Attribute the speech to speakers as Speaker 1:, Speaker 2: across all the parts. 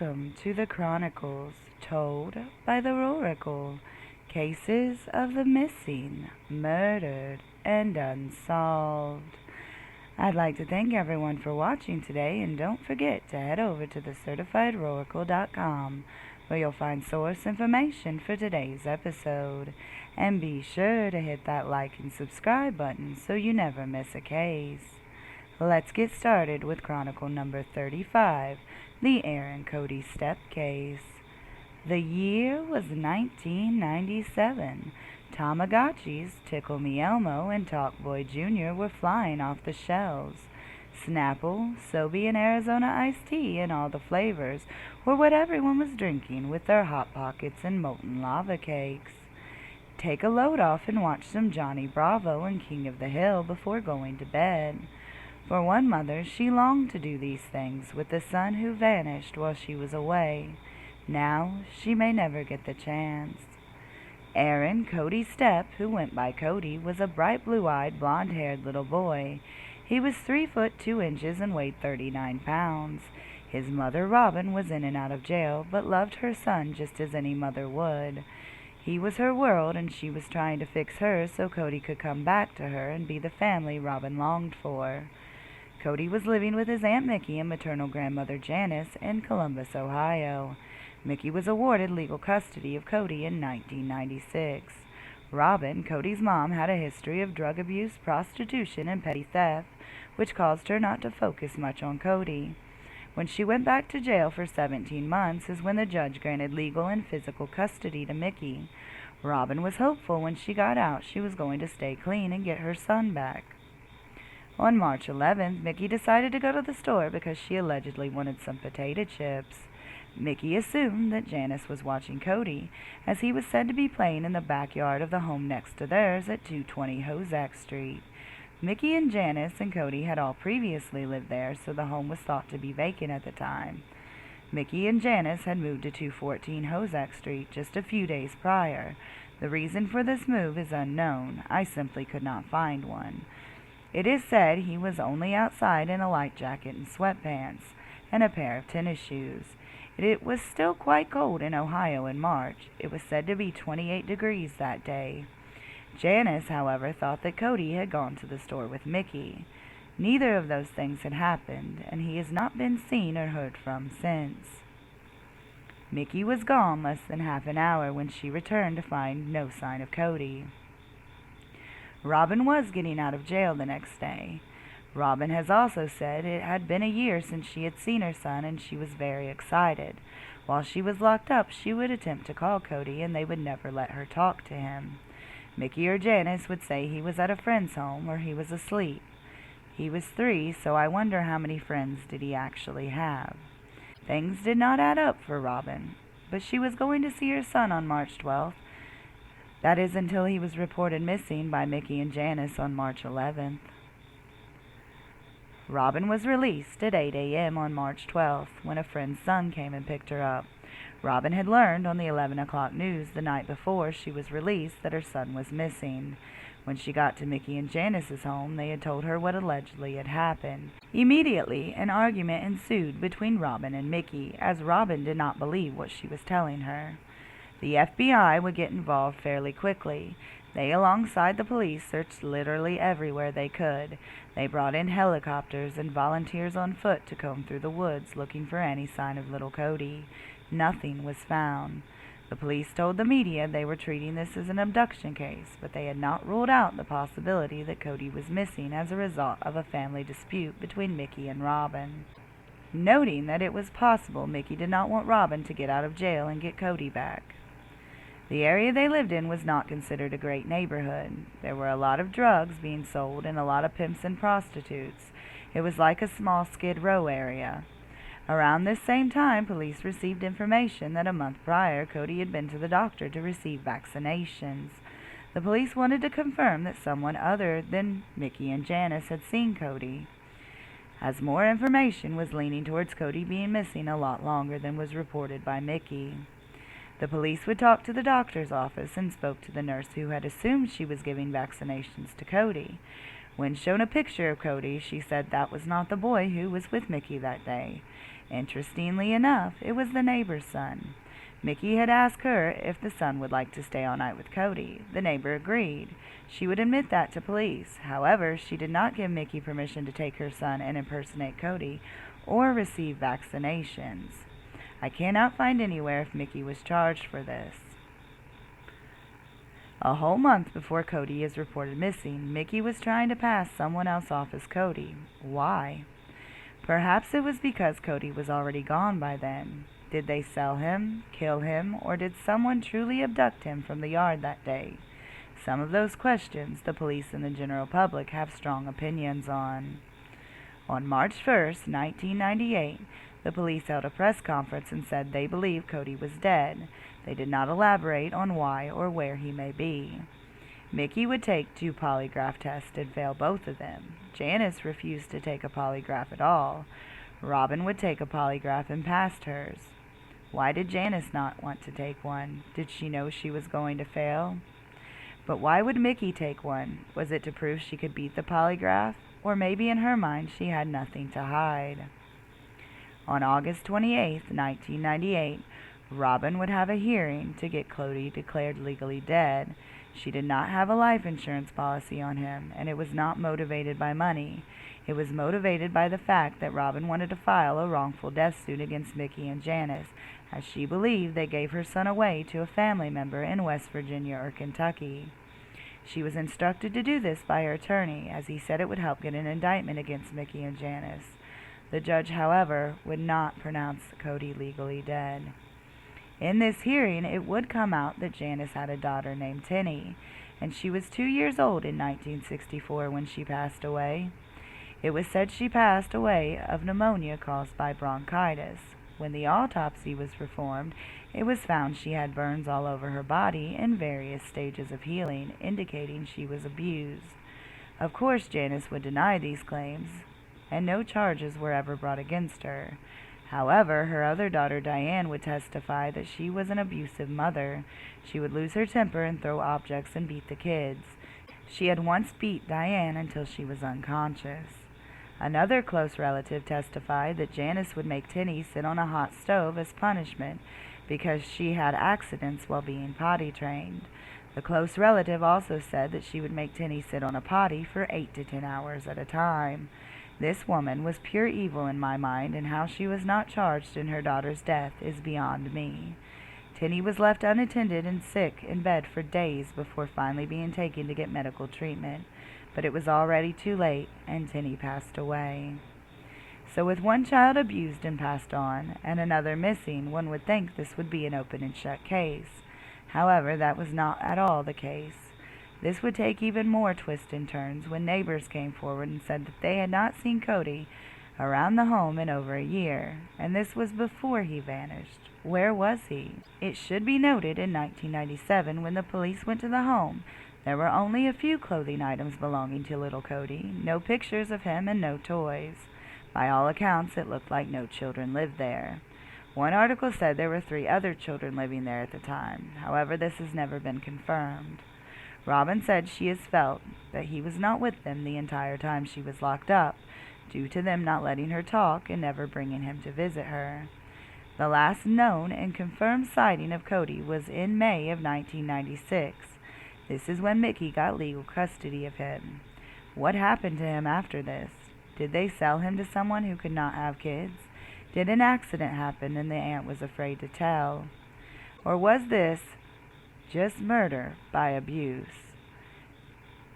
Speaker 1: Welcome to the Chronicles, told by the Chronikle. Cases of the missing, murdered, and unsolved. I'd like to thank everyone for watching today, and don't forget to head over to thecertifiedroracle.com where you'll find source information for today's episode. And be sure to hit that like and subscribe button so you never miss a case. Let's get started with Chronicle number 35, the Aaron Cody Stepp case. The year was 1997. Tamagotchis, Tickle Me Elmo, and Talk Boy Jr. were flying off the shelves. Snapple, Sobe, and Arizona iced tea in all the flavors were what everyone was drinking with their Hot Pockets and molten lava cakes. Take a load off and watch some Johnny Bravo and King of the Hill before going to bed. For one mother, she longed to do these things with the son who vanished while she was away. Now she may never get the chance. Aaron Cody Stepp, who went by Cody, was a bright blue-eyed, blonde-haired little boy. He was 3 foot 2 inches and weighed 39 pounds. His mother, Robin, was in and out of jail, but loved her son just as any mother would. He was her world, and she was trying to fix hers so Cody could come back to her and be the family Robin longed for. Cody was living with his Aunt Mickey and maternal grandmother Janice in Columbus, Ohio. Mickey was awarded legal custody of Cody in 1996. Robin, Cody's mom, had a history of drug abuse, prostitution, and petty theft, which caused her not to focus much on Cody. When she went back to jail for 17 months is when the judge granted legal and physical custody to Mickey. Robin was hopeful when she got out she was going to stay clean and get her son back. On March 11th, Mickey decided to go to the store because she allegedly wanted some potato chips. Mickey assumed that Janice was watching Cody, as he was said to be playing in the backyard of the home next to theirs at 220 Hozak Street. Mickey and Janice and Cody had all previously lived there, so the home was thought to be vacant at the time. Mickey and Janice had moved to 214 Hozak Street just a few days prior. The reason for this move is unknown. I simply could not find one. It is said he was only outside in a light jacket and sweatpants, and a pair of tennis shoes. It was still quite cold in Ohio in March. It was said to be 28 degrees that day. Janice, however, thought that Cody had gone to the store with Mickey. Neither of those things had happened, and he has not been seen or heard from since. Mickey was gone less than half an hour when she returned to find no sign of Cody. Robin was getting out of jail the next day. Robin has also said it had been a year since she had seen her son, and she was very excited. While she was locked up, she would attempt to call Cody, and they would never let her talk to him. Mickey or Janice would say he was at a friend's home or he was asleep. He was 3, so I wonder how many friends did he actually have. Things did not add up for Robin, but she was going to see her son on March 12th. That is until he was reported missing by Mickey and Janice on March 11th. Robin was released at 8 a.m. on March 12th when a friend's son came and picked her up. Robin had learned on the 11 o'clock news the night before she was released that her son was missing. When she got to Mickey and Janice's home, they had told her what allegedly had happened. Immediately, an argument ensued between Robin and Mickey, as Robin did not believe what she was telling her. The FBI would get involved fairly quickly. They, alongside the police, searched literally everywhere they could. They brought in helicopters and volunteers on foot to comb through the woods looking for any sign of little Cody. Nothing was found. The police told the media they were treating this as an abduction case, but they had not ruled out the possibility that Cody was missing as a result of a family dispute between Mickey and Robin. Noting that it was possible Mickey did not want Robin to get out of jail and get Cody back. The area they lived in was not considered a great neighborhood. There were a lot of drugs being sold and a lot of pimps and prostitutes. It was like a small Skid Row area. Around this same time, police received information that a month prior, Cody had been to the doctor to receive vaccinations. The police wanted to confirm that someone other than Mickey and Janice had seen Cody, as more information was leaning towards Cody being missing a lot longer than was reported by Mickey. The police would talk to the doctor's office and spoke to the nurse who had assumed she was giving vaccinations to Cody. When shown a picture of Cody, she said that was not the boy who was with Mickey that day. Interestingly enough, it was the neighbor's son. Mickey had asked her if the son would like to stay all night with Cody. The neighbor agreed. She would admit that to police. However, she did not give Mickey permission to take her son and impersonate Cody or receive vaccinations. I cannot find anywhere if Mickey was charged for this. A whole month before Cody is reported missing, Mickey was trying to pass someone else off as Cody. Why? Perhaps it was because Cody was already gone by then. Did they sell him, kill him, or did someone truly abduct him from the yard that day? Some of those questions the police and the general public have strong opinions on. On March 1st, 1998, the police held a press conference and said they believe Cody was dead. They did not elaborate on why or where he may be. Mickey would take 2 polygraph tests and fail both of them. Janice refused to take a polygraph at all. Robin would take a polygraph and passed hers. Why did Janice not want to take one? Did she know she was going to fail? But why would Mickey take one? Was it to prove she could beat the polygraph? Or maybe in her mind she had nothing to hide. On August 28, 1998, Robin would have a hearing to get Cody declared legally dead. She did not have a life insurance policy on him, and it was not motivated by money. It was motivated by the fact that Robin wanted to file a wrongful death suit against Mickey and Janice, as she believed they gave her son away to a family member in West Virginia or Kentucky. She was instructed to do this by her attorney, as he said it would help get an indictment against Mickey and Janice. The judge, however, would not pronounce Cody legally dead. In this hearing, it would come out that Janice had a daughter named Tinny, and she was 2 years old in 1964 when she passed away. It was said she passed away of pneumonia caused by bronchitis. When the autopsy was performed, it was found she had burns all over her body in various stages of healing, indicating she was abused. Of course, Janice would deny these claims, and no charges were ever brought against her. However, her other daughter Diane would testify that she was an abusive mother. She would lose her temper and throw objects and beat the kids. She had once beat Diane until she was unconscious. Another close relative testified that Janice would make Tinny sit on a hot stove as punishment because she had accidents while being potty trained. The close relative also said that she would make Tinny sit on a potty for 8 to 10 hours at a time. This woman was pure evil in my mind, and how she was not charged in her daughter's death is beyond me. Tinny was left unattended and sick in bed for days before finally being taken to get medical treatment, but it was already too late, and Tinny passed away. So with one child abused and passed on, and another missing, one would think this would be an open and shut case. However, that was not at all the case. This would take even more twists and turns when neighbors came forward and said that they had not seen Cody around the home in over a year, and this was before he vanished. Where was he? It should be noted in 1997, when the police went to the home, there were only a few clothing items belonging to little Cody, no pictures of him and no toys. By all accounts, it looked like no children lived there. One article said there were 3 other children living there at the time. However, this has never been confirmed. Robin said she has felt that he was not with them the entire time she was locked up, due to them not letting her talk and never bringing him to visit her. The last known and confirmed sighting of Cody was in May of 1996. This is when Mickey got legal custody of him. What happened to him after this? Did they sell him to someone who could not have kids? Did an accident happen and the aunt was afraid to tell? Or was this just murder by abuse?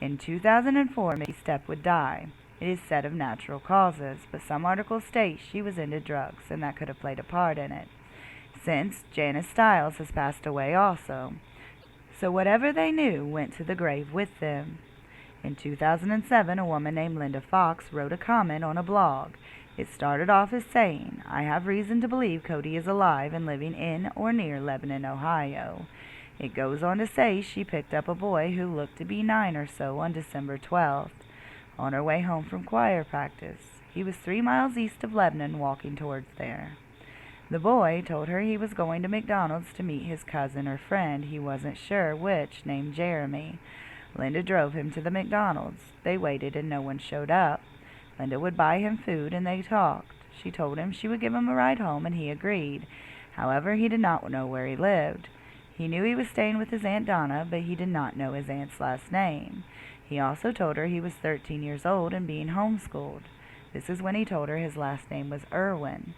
Speaker 1: In 2004, Mickey Stepp would die. It is said of natural causes, but some articles state she was into drugs, and that could have played a part in it. Since, Janice Stiles has passed away also. So whatever they knew went to the grave with them. In 2007, a woman named Linda Fox wrote a comment on a blog. It started off as saying, "I have reason to believe Cody is alive and living in or near Lebanon, Ohio." It goes on to say she picked up a boy who looked to be 9 or so on December 12th, on her way home from choir practice. He was 3 miles east of Lebanon walking towards there. The boy told her he was going to McDonald's to meet his cousin or friend, he wasn't sure which, named Jeremy. Linda drove him to the McDonald's. They waited and no one showed up. Linda would buy him food and they talked. She told him she would give him a ride home, and he agreed. However, he did not know where he lived. He knew he was staying with his Aunt Donna, but he did not know his aunt's last name. He also told her he was 13 years old and being homeschooled. This is when he told her his last name was Irwin.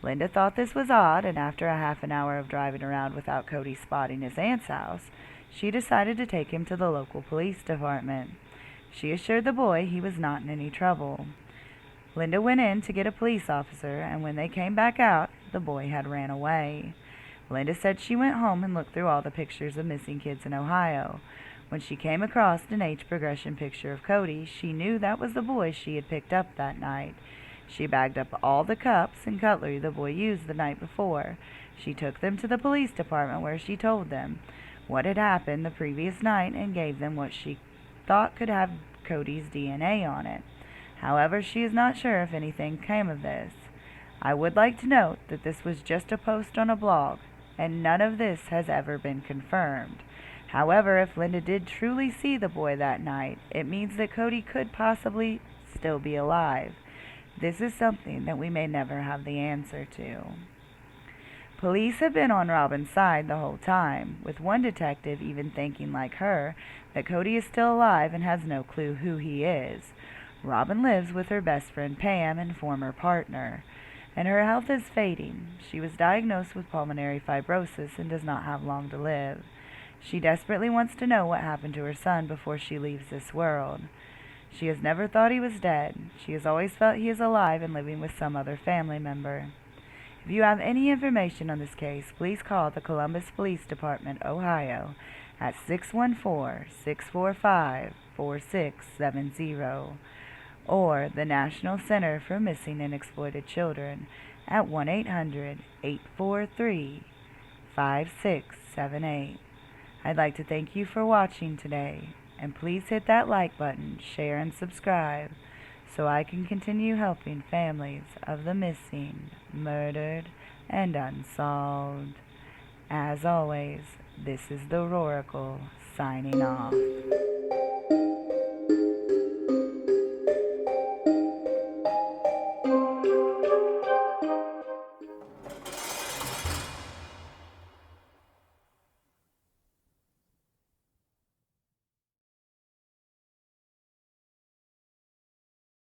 Speaker 1: Linda thought this was odd, and after a half an hour of driving around without Cody spotting his aunt's house, she decided to take him to the local police department. She assured the boy he was not in any trouble. Linda went in to get a police officer, and when they came back out, the boy had ran away. Linda said she went home and looked through all the pictures of missing kids in Ohio. When she came across an age progression picture of Cody, she knew that was the boy she had picked up that night. She bagged up all the cups and cutlery the boy used the night before. She took them to the police department where she told them what had happened the previous night and gave them what she thought could have Cody's DNA on it. However, she is not sure if anything came of this. I would like to note that this was just a post on a blog, and none of this has ever been confirmed. However, if Linda did truly see the boy that night, it means that Cody could possibly still be alive. This is something that we may never have the answer to. Police have been on Robin's side the whole time, with one detective even thinking like her that Cody is still alive and has no clue who he is. Robin lives with her best friend Pam and former partner, and her health is fading. She was diagnosed with pulmonary fibrosis and does not have long to live. She desperately wants to know what happened to her son before she leaves this world. She has never thought he was dead. She has always felt he is alive and living with some other family member. If you have any information on this case, please call the Columbus Police Department, Ohio, at 614-645-4670, or the National Center for Missing and Exploited Children at 1-800-843-5678. I'd like to thank you for watching today, and please hit that like button, share, and subscribe so I can continue helping families of the missing, murdered, and unsolved. As always, this is the Chronikle signing off.